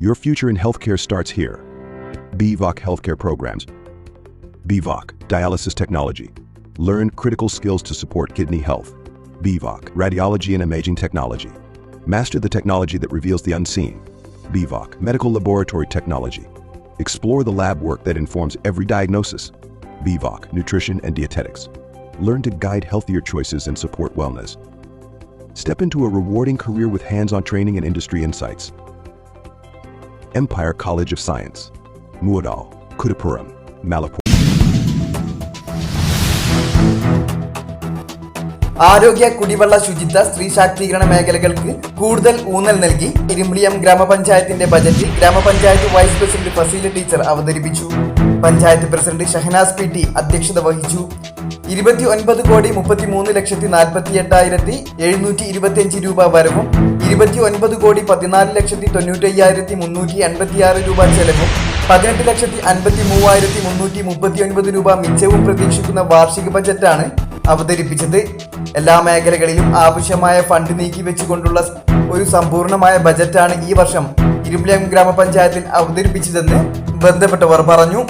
Your future in healthcare starts here. BVOC Healthcare Programs. BVOC, Dialysis Technology. Learn critical skills to support kidney health. BVOC, Radiology and Imaging Technology. Master the technology that reveals the unseen. BVOC, Medical Laboratory Technology. Explore the lab work that informs every diagnosis. BVOC, Nutrition and Dietetics. Learn to guide healthier choices and support wellness. Step into a rewarding career with hands-on training and industry insights. Empire College of Science. Muadal, Kudapuram, Malapur. ആരോഗ്യ കുടിവെള്ള ശുചിത്വ സ്ത്രീ ശാക്തീകരണ മേഖലകൾക്ക് കൂടുതൽ ഊന്നൽ നൽകി ഇരുമ്പിളിയം ഗ്രാമപഞ്ചായത്തിന്റെ ബജറ്റിൽ ഗ്രാമപഞ്ചായത്ത് വൈസ് പ്രസിഡന്റ് ഫസീല ടീച്ചർ അവതരിപ്പിച്ചു. Panchayat president Shahanas P T അധ്യക്ഷത വഹിച്ചു. 29,48,725 രൂപ വരവും 29,14,95,386 രൂപ ചെലവും 18,53,339 രൂപ മിച്ചവും പ്രതീക്ഷിക്കുന്ന വാർഷിക ബജറ്റാണ് അവതരിപ്പിച്ചത്. എല്ലാ മേഖലകളിലും ആവശ്യമായ ഫണ്ട് നീക്കി വെച്ചുകൊണ്ടുള്ള ഒരു സമ്പൂർണമായ ബജറ്റാണ് ഈ വർഷം ഇരുമ്പിളിയം ഗ്രാമപഞ്ചായത്തിൽ അവതരിപ്പിച്ചതെന്ന് ബന്ധപ്പെട്ടവർ പറഞ്ഞു.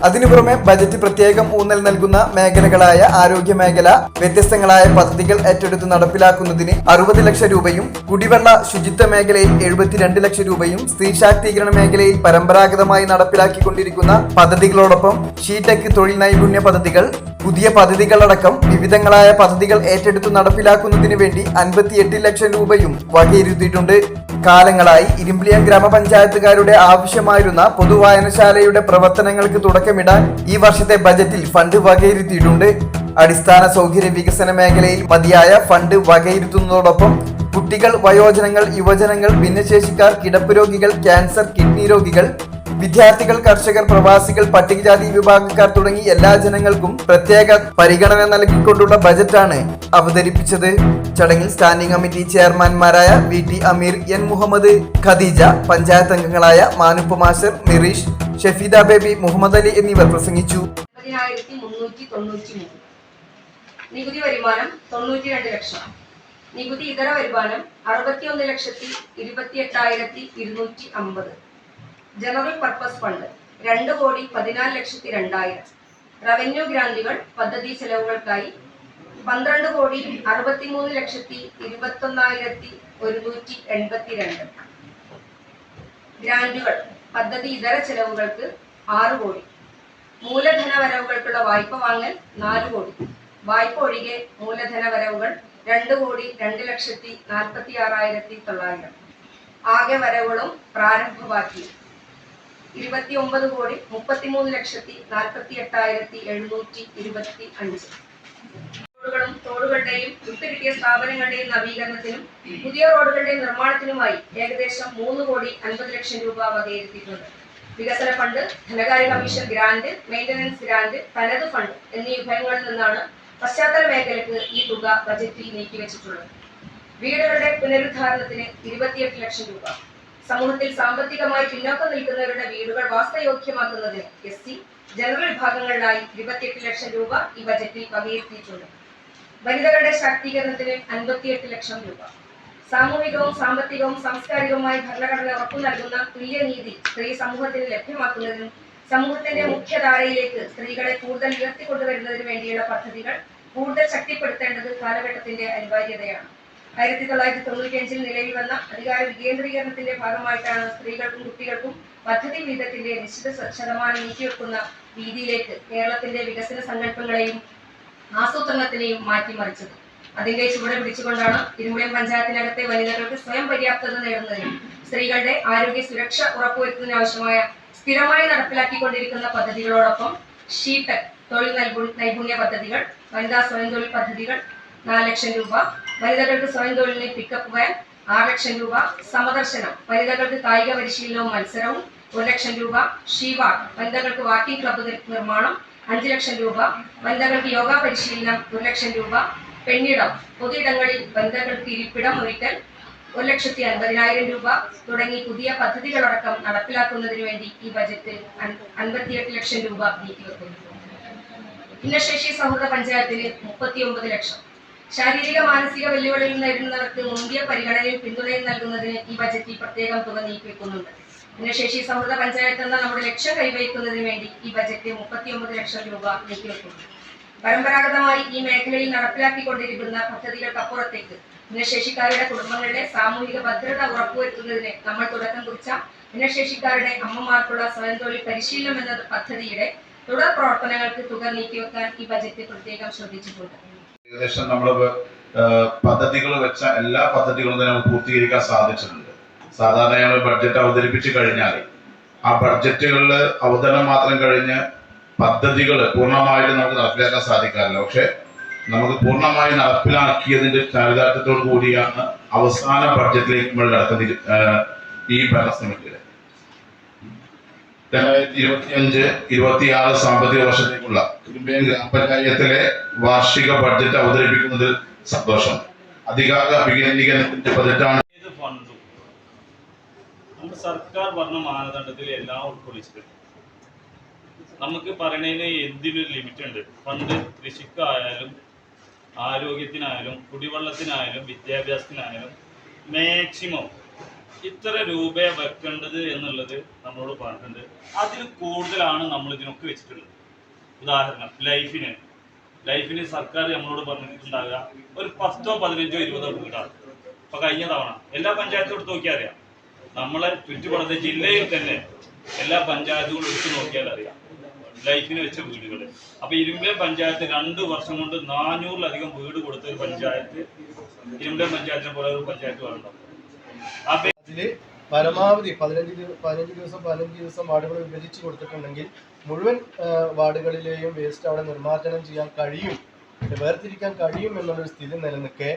അതിനു പുറമെ ബജറ്റ് പ്രത്യേകം ഊന്നൽ നൽകുന്ന മേഖലകളായ ആരോഗ്യ മേഖല വ്യത്യസ്തങ്ങളായ പദ്ധതികൾ ഏറ്റെടുത്ത് നടപ്പിലാക്കുന്നതിന് 60 ലക്ഷം രൂപയും, കുടിവെള്ള ശുചിത്വ മേഖലയിൽ 72 ലക്ഷം രൂപയും, സ്ത്രീ ശാക്തീകരണ മേഖലയിൽ പരമ്പരാഗതമായി നടപ്പിലാക്കിക്കൊണ്ടിരിക്കുന്ന പദ്ധതികളോടൊപ്പം ഷീടെക് തൊഴിൽ നൈപുണ്യ പദ്ധതികൾ, പുതിയ പദ്ധതികളടക്കം വിവിധങ്ങളായ പദ്ധതികൾ ഏറ്റെടുത്ത് നടപ്പിലാക്കുന്നതിന് വേണ്ടി 58 ലക്ഷം രൂപയും വകയിരുത്തിയിട്ടുണ്ട്. കാലങ്ങളായി ഇരുമ്പിളിയം ഗ്രാമപഞ്ചായത്തുകാരുടെ ആവശ്യമായിരുന്ന പൊതുവായനശാലയുടെ പ്രവർത്തനങ്ങൾക്ക് തുടക്കമിടാൻ ഈ വർഷത്തെ ബജറ്റിൽ ഫണ്ട് വകയിരുത്തിയിട്ടുണ്ട്. അടിസ്ഥാന സൗകര്യ വികസന മേഖലയിൽ മതിയായ ഫണ്ട് വകയിരുത്തുന്നതോടൊപ്പം കുട്ടികൾ, വയോജനങ്ങൾ, യുവജനങ്ങൾ, ഭിന്നശേഷിക്കാർ, കിടപ്പ് രോഗികൾ, ക്യാൻസർ, കിഡ്നി രോഗികൾ, വിദ്യാർത്ഥികൾ, കർഷകർ, പ്രവാസികൾ, പട്ടികജാതി വിഭാഗക്കാർ തുടങ്ങി എല്ലാ ജനങ്ങൾക്കും പ്രത്യേക പരിഗണന നൽകിക്കൊണ്ടുള്ള ബജറ്റാണ് അവതരിപ്പിച്ചത്. ചടങ്ങിൽ സ്റ്റാൻഡിംഗ് കമ്മിറ്റി ചെയർമാൻമാരായ വി ടി അമീർ, എൻ മുഹമ്മദ്, ഖദീജ, പഞ്ചായത്ത് അംഗങ്ങളായ മാനുപ്പ മാസ്റ്റർ, മിറീഷ്, ഷഫീദ ബേബി, മുഹമ്മദ് അലി എന്നിവർ പ്രസംഗിച്ചു. നികുതി വരുമാനം 92 ലക്ഷം. നികുതി ഇതര വരുമാനം 61,28,250. General purpose fund 2,14,02,000. റവന്യൂ ഗ്രാന്റുകൾ പദ്ധതി ചെലവുകൾക്കായി 12,63,21,182. ഗ്രാന്റുകൾ പദ്ധതി ഇതര ചെലവുകൾക്ക് 6 കോടി. മൂലധന വരവുകൾക്കുള്ള വായ്പ വാങ്ങൽ 4 കോടി. വായ്പ ഒഴികെ മൂലധന വരവുകൾ 2,02,46,900. ആകെ വരവുകളും പ്രാരംഭ ബാക്കിയും 29,33,48,725. റോഡുകളും തോടുകളുടെയും വിട്ടുകിട്ടിയ സ്ഥാപനങ്ങളുടെയും നവീകരണത്തിനും പുതിയ റോഡുകളുടെ നിർമ്മാണത്തിനുമായി ഏകദേശം 3,50,00,000 രൂപ വകയിരുത്തിയിട്ടുണ്ട്. വികസന ഫണ്ട്, ധനകാര്യ കമ്മീഷൻ ഗ്രാന്റ്, മെയിന്റനൻസ് ഗ്രാന്റ്, തനത് ഫണ്ട് എന്നീ വിഭവങ്ങളിൽ നിന്നാണ് പശ്ചാത്തല മേഖലയ്ക്ക് ഈ തുക ബജറ്റിൽ നീക്കിവെച്ചിട്ടുള്ളത്. വീടുകളുടെ പുനരുദ്ധാരണത്തിന് 28 ലക്ഷം രൂപ. സമൂഹത്തിൽ സാമ്പത്തികമായി പിന്നോക്കം നിൽക്കുന്നവരുടെ വീടുകൾ വാസയോഗ്യമാക്കുന്നതിന് SC, ജനറൽ വിഭാഗങ്ങളിലായി 28 ലക്ഷം രൂപ ഈ ബജറ്റിൽ വകയിരുത്തിയിട്ടുണ്ട്. വനിതകളുടെ ശാക്തീകരണത്തിന് 58 ലക്ഷം രൂപ. സാമൂഹികവും സാമ്പത്തികവും സാംസ്കാരികവുമായി ഭരണഘടന ഉറപ്പു നൽകുന്ന തുല്യനീതി സ്ത്രീ സമൂഹത്തിന് ലഭ്യമാക്കുന്നതിനും സമൂഹത്തിന്റെ മുഖ്യധാരയിലേക്ക് സ്ത്രീകളെ കൂടുതൽ ഉയർത്തിക്കൊണ്ടുവരുന്നതിന് വേണ്ടിയുള്ള പദ്ധതികൾ കൂടുതൽ ശക്തിപ്പെടുത്തേണ്ടത് കാലഘട്ടത്തിന്റെ അനിവാര്യതയാണ്. 1995 നിലവിൽ വന്ന അധികാര വികേന്ദ്രീകരണത്തിന്റെ ഭാഗമായിട്ടാണ് സ്ത്രീകൾക്കും കുട്ടികൾക്കും പദ്ധതി വിഹിതത്തിന്റെ നിശ്ചിത ശതമാനം നീക്കിവെക്കുന്ന രീതിയിലേക്ക് കേരളത്തിന്റെ വികസന സങ്കല്പങ്ങളെയും ആസൂത്രണത്തിനെയും മാറ്റിമറിച്ചത്. അതിന്റെ ചുവടെ പിടിച്ചുകൊണ്ടാണ് ഇരുമ്പിളിയം പഞ്ചായത്തിനകത്തെ വനിതകൾക്ക് സ്വയം പര്യാപ്തത നേടുന്നതിനും സ്ത്രീകളുടെ ആരോഗ്യ സുരക്ഷ ഉറപ്പുവരുത്തുന്നതിനാവശ്യമായ സ്ഥിരമായി നടപ്പിലാക്കിക്കൊണ്ടിരിക്കുന്ന പദ്ധതികളോടൊപ്പം ഷീടെക് തൊഴിൽ നൈപുണ്യ പദ്ധതികൾ, വനിതാ സ്വയം തൊഴിൽ പദ്ധതികൾ 4 ലക്ഷം രൂപ, വനിതകൾക്ക് സ്വയം തൊഴിലിന് പിക്കപ്പ് വാൻ 6 ലക്ഷം രൂപ, സമദർശനം വനിതകൾക്ക് കായിക പരിശീലനവും മത്സരവും 1 ലക്ഷം രൂപ, ഷീവാർഡ് വനിതകൾക്ക് വാക്കിംഗ് ക്ലബ്ബ് നിർമ്മാണം 5 ലക്ഷം രൂപ, വനിതകൾക്ക് യോഗ പരിശീലനം 1 ലക്ഷം രൂപ, പെണ്ണിടം പൊതുയിടങ്ങളിൽ വനിതകൾക്ക് ഇരിപ്പിടം ഒരുക്കൽ 1,50,000 രൂപ തുടങ്ങി പുതിയ പദ്ധതികളടക്കം നടപ്പിലാക്കുന്നതിന് വേണ്ടി ഈ ബജറ്റ് 58 ലക്ഷം രൂപ നീക്കിവെക്കുന്നു. ഭിന്നശേഷി സൗഹൃദ പഞ്ചായത്തിന് 39 ലക്ഷം. ശാരീരിക മാനസിക വെല്ലുവിളികൾ നേരിടുന്നവർക്ക് മുന്തിയ പരിഗണനയും പിന്തുണയും നൽകുന്നതിന് ഈ ബജറ്റിൽ പ്രത്യേകം തുക നീക്കിവെക്കുന്നുണ്ട്. ഭിന്നശേഷി സൗഹൃദ പഞ്ചായത്ത് എന്ന നമ്മുടെ ലക്ഷ്യം കൈവരിക്കുന്നതിന് വേണ്ടി ഈ ബജറ്റ് 39 ലക്ഷം രൂപ നീക്കിവെക്കുന്നു. പരമ്പരാഗതമായി ഈ മേഖലയിൽ നടപ്പിലാക്കിക്കൊണ്ടിരിക്കുന്ന പദ്ധതികൾക്കപ്പുറത്തേക്ക് ഭിന്നശേഷിക്കാരുടെ കുടുംബങ്ങളുടെ സാമൂഹിക ഭദ്രത ഉറപ്പുവരുത്തുന്നതിന് നമ്മൾ തുടക്കം കുറിച്ച ഭിന്നശേഷിക്കാരുടെ അമ്മമാർക്കുള്ള സ്വയം തൊഴിൽ പരിശീലനം എന്ന പദ്ധതിയുടെ തുടർ പ്രവർത്തനങ്ങൾക്ക് തുക നീക്കിവെക്കാൻ ഈ ബജറ്റ് പ്രത്യേകം ശ്രദ്ധിച്ചിട്ടുണ്ട്. ഏകദേശം നമ്മൾ പദ്ധതികൾ വെച്ച എല്ലാ പദ്ധതികളും തന്നെ നമുക്ക് പൂർത്തീകരിക്കാൻ സാധിച്ചിട്ടുണ്ട്. സാധാരണ ബഡ്ജറ്റ് അവതരിപ്പിച്ച് കഴിഞ്ഞാൽ ആ ബഡ്ജറ്റുകളിൽ അവതരണം മാത്രം കഴിഞ്ഞ് പദ്ധതികൾ പൂർണ്ണമായിട്ട് നമുക്ക് നടപ്പിലാക്കാൻ സാധിക്കാറില്ല. പക്ഷെ നമുക്ക് പൂർണ്ണമായി നടപ്പിലാക്കിയതിന്റെ ചാരിതാർത്ഥ്യത്തോടു കൂടിയാണ് അവസാന ബഡ്ജറ്റിലേക്ക് നമ്മൾ നടത്തുന്ന ഈ ഭരണസമിതിയുടെ 2025-26 സാമ്പത്തിക വർഷത്തേക്കുള്ള കുടുംബേൻ ഗ്രാമപഞ്ചായത്തിലെ വാർഷിക ബഡ്ജറ്റ് അവതരിപ്പിക്കുന്നതിൽ സന്തോഷം. അധികാര വികേന്ദ്രീകരണത്തിന്റെ ബജറ്റാണ്. നമ്മുടെ സർക്കാർ പറഞ്ഞ മാനദണ്ഡത്തിൽ എല്ലാം ഉൾക്കൊള്ളിച്ചിട്ടുണ്ട്. നമുക്ക് പറയുന്നതിന് എന്തിനൊരു ലിമിറ്റ് ഉണ്ട്. ഫണ്ട് കൃഷിക്കായാലും ആരോഗ്യത്തിനായാലും കുടിവെള്ളത്തിനായാലും വിദ്യാഭ്യാസത്തിനായാലും മാക്സിമം ഇത്ര രൂപ വെക്കേണ്ടത് എന്നുള്ളത് നമ്മളോട് പറഞ്ഞിട്ടുണ്ട്. അതിൽ കൂടുതലാണ് നമ്മൾ ഇതിനൊക്കെ വെച്ചിട്ടുള്ളത്. ഉദാഹരണം ലൈഫിന് സർക്കാർ നമ്മളോട് പറഞ്ഞിട്ടുണ്ടാകുക ഒരു 10, 15, 20 വീടാണ്. ഇപ്പൊ കഴിഞ്ഞ തവണ എല്ലാ പഞ്ചായത്തും എടുത്ത് നോക്കിയാൽ അറിയാം. നമ്മളെ ചുറ്റുപാടത്തെ ജില്ലയിൽ തന്നെ എല്ലാ പഞ്ചായത്തുകളും എടുത്ത് നോക്കിയാൽ അറിയാം ലൈഫിന് വെച്ച വീടുകൾ. അപ്പൊ ഇരുമ്പേ പഞ്ചായത്ത് 2 വർഷം കൊണ്ട് 400-ലധികം വീട് കൊടുത്ത ഒരു പഞ്ചായത്ത് ഇരുമ്പേ പഞ്ചായത്തിനെ പോലെ ഒരു പഞ്ചായത്ത് വേണം. അതിൽ പരമാവധി 15 ദിവസം വാർഡുകൾ വിഭജിച്ച് കൊടുത്തിട്ടുണ്ടെങ്കിൽ മുഴുവൻ വാർഡുകളിലെയും വേസ്റ്റ് അവിടെ നിർമ്മാർജ്ജനം ചെയ്യാൻ കഴിയും, വേർതിരിക്കാൻ കഴിയും എന്നുള്ളൊരു സ്ഥിതി നിലനിൽക്കെ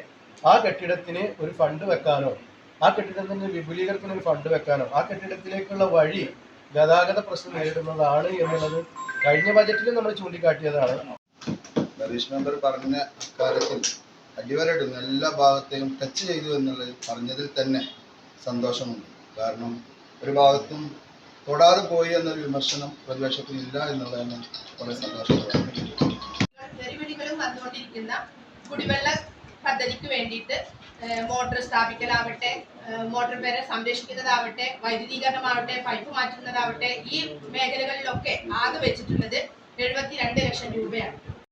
ആ കെട്ടിടത്തിന് ഒരു ഫണ്ട് വെക്കാനോ ആ കെട്ടിടത്തിന്റെ വിപുലീകരണത്തിന് ഒരു ഫണ്ട് വെക്കാനോ ആ കെട്ടിടത്തിലേക്കുള്ള വഴി ഗതാഗത പ്രശ്നം നേരിടുന്നതാണ് എന്നുള്ളത് കഴിഞ്ഞ ബജറ്റിൽ നമ്മൾ ചൂണ്ടിക്കാട്ടിയതാണ്. സതീഷ് മെമ്പർ പറഞ്ഞ കാര്യത്തിൽ അടിവരയിടുന്നു, എല്ലാ ഭാഗത്തെയും ടച്ച് ചെയ്തു എന്നുള്ളത് പറഞ്ഞതിൽ തന്നെ സന്തോഷമുണ്ട്. കാരണം ഒരു ഭാഗത്തും തൊടാതെ പോയി എന്നൊരു വിമർശനം പ്രതിപക്ഷത്തിന് ഇല്ല എന്നുള്ളതാണ് വളരെ സന്തോഷകരമാണ്. വെല്ലുവിളികളും വന്നുകൊണ്ടിരിക്കുന്ന കുടിവെള്ള പദ്ധതിക്ക് വേണ്ടിയിട്ട് മോട്ടോർ സ്ഥാപിക്കലാവട്ടെ, മോട്ടോർ പേരെ സംരക്ഷിക്കുന്നതാവട്ടെ, വൈദ്യുതീകരണമാവട്ടെ, പൈപ്പ് മാറ്റുന്നതാവട്ടെ, ഈ മേഖലകളിലൊക്കെ ആകെ വെച്ചിട്ടുള്ളത് 72 ലക്ഷം രൂപയാണ്.